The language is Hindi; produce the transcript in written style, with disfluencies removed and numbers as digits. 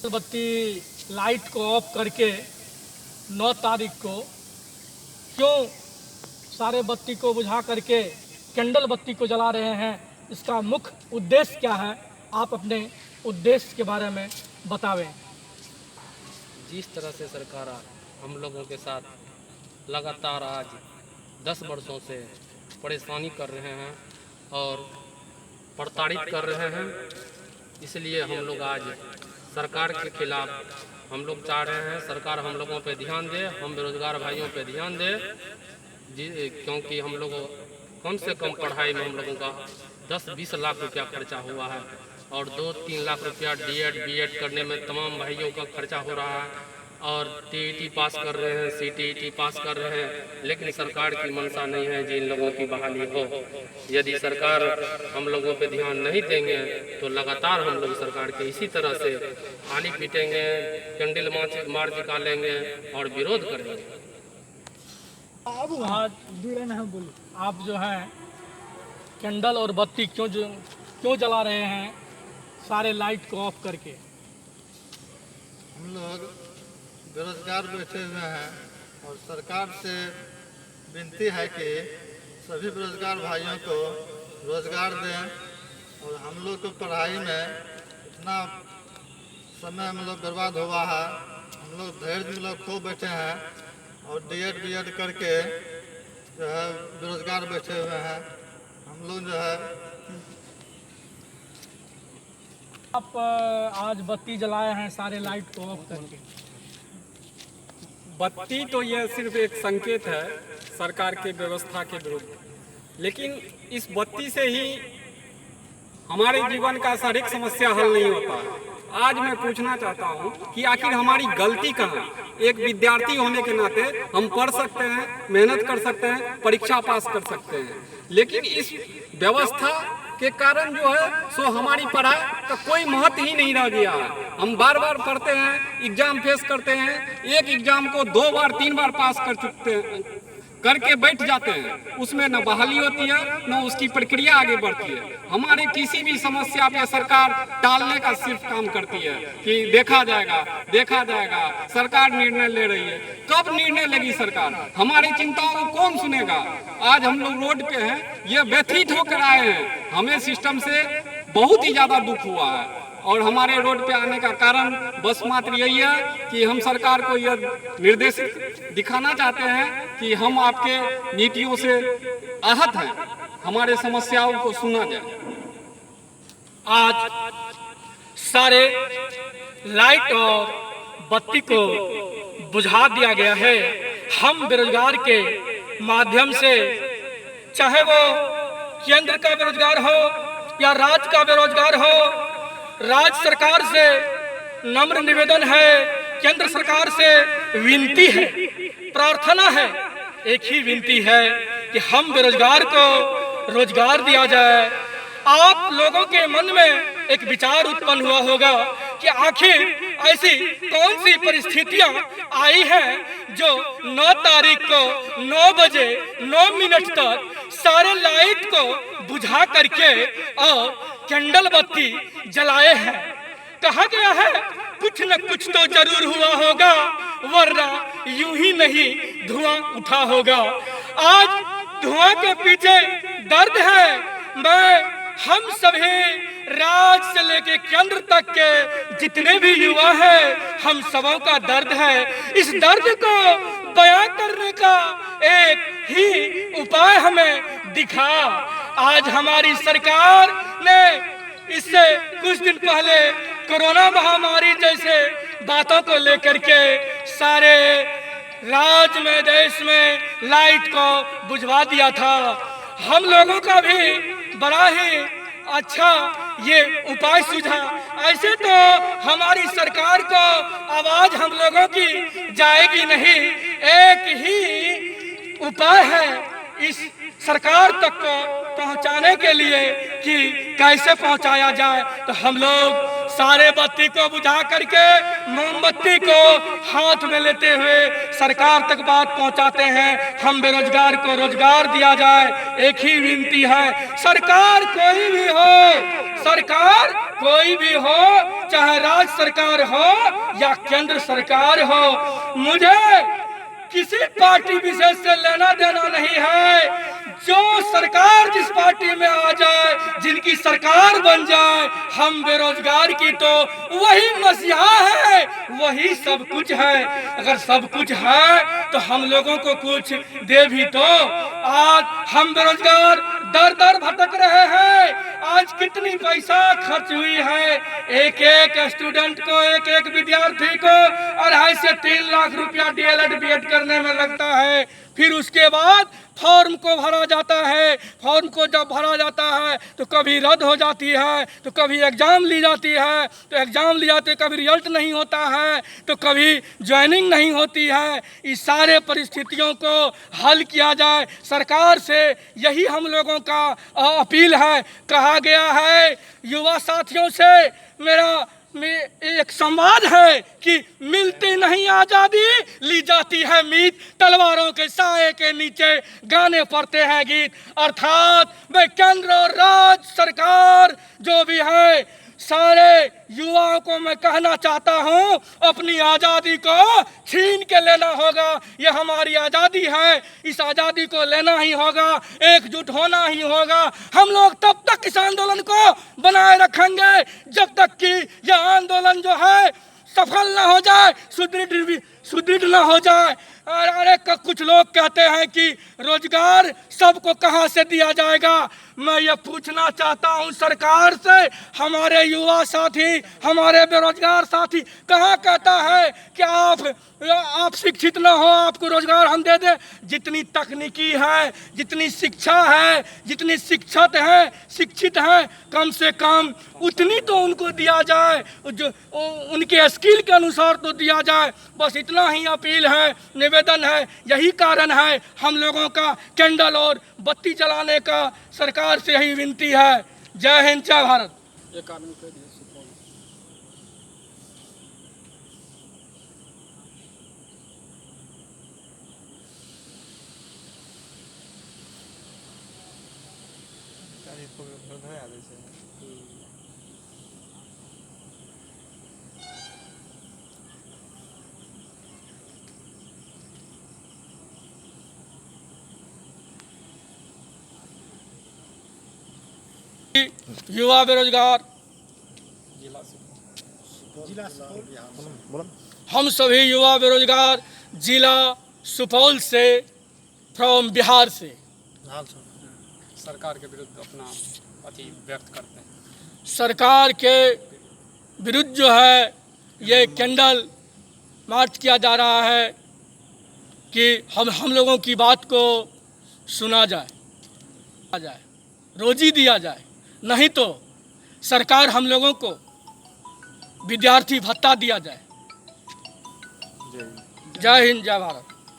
बत्ती लाइट को ऑफ करके 9 तारीख को क्यों सारे बत्ती को बुझा करके कैंडल बत्ती को जला रहे हैं, इसका मुख्य उद्देश्य क्या है? आप अपने उद्देश्य के बारे में बतावें। जिस तरह से सरकार हम लोगों के साथ लगातार आज 10 वर्षों से परेशानी कर रहे हैं और प्रताड़ित कर रहे हैं, इसलिए हम लोग आज सरकार के खिलाफ हम लोग चाह रहे हैं सरकार हम लोगों पे ध्यान दे, हम बेरोजगार भाइयों पे ध्यान दे। क्योंकि हम लोगों कम से कम पढ़ाई में हम लोगों का 10-20 लाख रुपया खर्चा हुआ है और 2-3 लाख रुपया डीएड बीएड करने में तमाम भाइयों का खर्चा हो रहा है और टीईटी पास कर रहे हैं, सीटीईटी पास कर रहे हैं, लेकिन सरकार की मंशा नहीं है कि इन लोगों की बहाली हो। यदि सरकार हम लोगों पे ध्यान नहीं देंगे तो लगातार हम लोग सरकार के इसी तरह से आली पीटेंगे, कैंडल मार्च निकालेंगे और विरोध करेंगे। आप जो है कैंडल और बत्ती क्यों जला रहे हैं सारे लाइट को ऑफ करके? हम लोग बेरोजगार बैठे हुए हैं और सरकार से विनती है कि सभी बेरोजगार भाइयों को रोजगार दें और हम लोग को पढ़ाई में इतना समय हम लोग बर्बाद हुआ है, हम लोग धैर्य लोग खो बैठे हैं और डीएड बीएड करके जो है बेरोजगार बैठे हुए हैं। हम लोग जो है आप आज बत्ती जलाए हैं सारे लाइट को ऑफ करके। बत्ती तो यह सिर्फ एक संकेत है सरकार के व्यवस्था के विरुद्ध, लेकिन इस बत्ती से ही हमारे जीवन का शारीरिक समस्या हल नहीं होता। आज मैं पूछना चाहता हूं कि आखिर हमारी गलती कहाँ? एक विद्यार्थी होने के नाते हम पढ़ सकते हैं, मेहनत कर सकते हैं, परीक्षा पास कर सकते हैं, लेकिन इस व्यवस्था के कारण जो है सो हमारी पढ़ाई का कोई महत्व ही नहीं रह गया है। हम बार बार पढ़ते हैं, एग्जाम फेस करते हैं, एक एग्जाम को 2 बार 3 बार पास कर चुके हैं, करके बैठ जाते हैं, उसमें न बहाली होती है न उसकी प्रक्रिया आगे बढ़ती है। हमारे किसी भी समस्या पे सरकार टालने का सिर्फ काम करती है कि देखा जाएगा, सरकार निर्णय ले रही है। कब निर्णय लेगी सरकार? हमारी चिंताओं को कौन सुनेगा? आज हम लोग रोड पे हैं, ये व्यथित होकर आए हैं, हमें सिस्टम से बहुत ही ज्यादा दुख हुआ है और हमारे रोड पे आने का कारण बस मात्र यही है कि हम सरकार को यह निर्देश दिखाना चाहते हैं कि हम आपके नीतियों से आहत हैं, हमारे समस्याओं को सुना जाए। आज सारे लाइट और बत्ती को बुझा दिया गया है। हम बेरोजगार के माध्यम से, चाहे वो केंद्र का बेरोजगार हो या राज्य का बेरोजगार हो, राज्य सरकार से नम्र निवेदन है, केंद्र सरकार से विनती है, प्रार्थना है, एक ही विनती है कि हम बेरोजगार को रोजगार दिया जाए। आप लोगों के मन में एक विचार उत्पन्न हुआ होगा कि आखिर ऐसी कौन सी परिस्थितियां आई हैं जो 9 तारीख को 9 बजे 9 मिनट तक सारे लाइट को बुझा करके और कैंडल बत्ती जलाए हैं। कहा गया है कुछ न कुछ तो जरूर हुआ होगा, वरना यूं ही नहीं धुआं उठा होगा। आज धुआं के पीछे दर्द है। हम सभी राज्य से लेके केंद्र तक के जितने भी युवा हैं, हम सबों का दर्द है। इस दर्द को बयां करने का एक ही उपाय हमें दिखा। आज हमारी सरकार ने इससे कुछ दिन पहले कोरोना महामारी जैसे बातों को लेकर के सारे राज्य में, देश में लाइट को बुझवा दिया था। हम लोगों का भी बड़ा ही अच्छा ये उपाय सूझा। ऐसे तो हमारी सरकार को आवाज हम लोगों की जाएगी नहीं। एक ही उपाय है इस सरकार तक को पहुंचाने के लिए कि कैसे पहुंचाया जाए। तो हम लोग सारे बत्ती को बुझा करके मोमबत्ती को हाथ में लेते हुए सरकार तक बात पहुंचाते हैं। हम बेरोजगार को रोजगार दिया जाए, एक ही विनती है। सरकार कोई भी हो, चाहे राज्य सरकार हो या केंद्र सरकार हो, मुझे किसी पार्टी विशेष से लेना देना नहीं है। जो सरकार जिस पार्टी में आ जाए, जिनकी सरकार बन जाए, हम बेरोजगार की तो वही मसीहा है, वही सब कुछ है। अगर सब कुछ है तो हम लोगों को कुछ दे भी तो। आज हम बेरोजगार दर दर भटक रहे हैं। आज कितनी पैसा खर्च हुई है, एक एक स्टूडेंट को, एक एक विद्यार्थी को 2.5 से 3 लाख रुपया डीएलएड बीएड करने में लगता है। फिर उसके बाद फॉर्म को भरा जाता है। फॉर्म को जब भरा जाता है तो कभी रद्द हो जाती है, तो कभी एग्ज़ाम ली जाती है, तो एग्ज़ाम ली जाती है, कभी रिजल्ट नहीं होता है, तो कभी ज्वाइनिंग नहीं होती है। इस सारे परिस्थितियों को हल किया जाए, सरकार से यही हम लोगों का अपील है। कहा गया है युवा साथियों से मेरा एक संवाद है कि मिलती नहीं आजादी, ली जाती है मीत, तलवारों के साए के नीचे गाने पड़ते हैं गीत। अर्थात वे केंद्र और राज्य सरकार जो भी है, सारे युवाओं को मैं कहना चाहता हूं, अपनी आज़ादी को छीन के लेना होगा। ये हमारी आज़ादी है, इस आज़ादी को लेना ही होगा, एकजुट होना ही होगा। हम लोग तब तक इस आंदोलन को बनाए रखेंगे जब तक कि यह आंदोलन जो है सफल ना हो जाए, सुदृढ़ ना हो जाए। अरे कुछ लोग कहते हैं कि रोजगार सबको कहां से दिया जाएगा। मैं ये पूछना चाहता हूं सरकार से, हमारे युवा साथी, हमारे बेरोजगार साथी कहां कहता है कि आप शिक्षित ना हो, आपको रोजगार हम दे दें। जितनी तकनीकी है, जितनी शिक्षा है, जितनी शिक्षित हैं, कम से कम उतनी तो उनको दिया जाए, जो उनके स्किल के अनुसार तो दिया जाए। बस इतना ही अपील है, निवेदन है। यही कारण है हम लोगों का कैंडल और बत्ती जलाने का सरकार से यही विनती है। जय हिंद, जय भारत। एक आदमी के लिए सुपौल। युवा बेरोजगार हम सभी युवा बेरोजगार जिला सुपौल से, फ्रॉम बिहार से सरकार के विरुद्ध अपना अति व्यक्त करते हैं। सरकार के विरुद्ध जो है ये कैंडल मार्च किया जा रहा है कि हम लोगों की बात को सुना जाए, रोजी दिया जाए। नहीं तो सरकार हम लोगों को विद्यार्थी भत्ता दिया जाए। जय हिंद, जय भारत।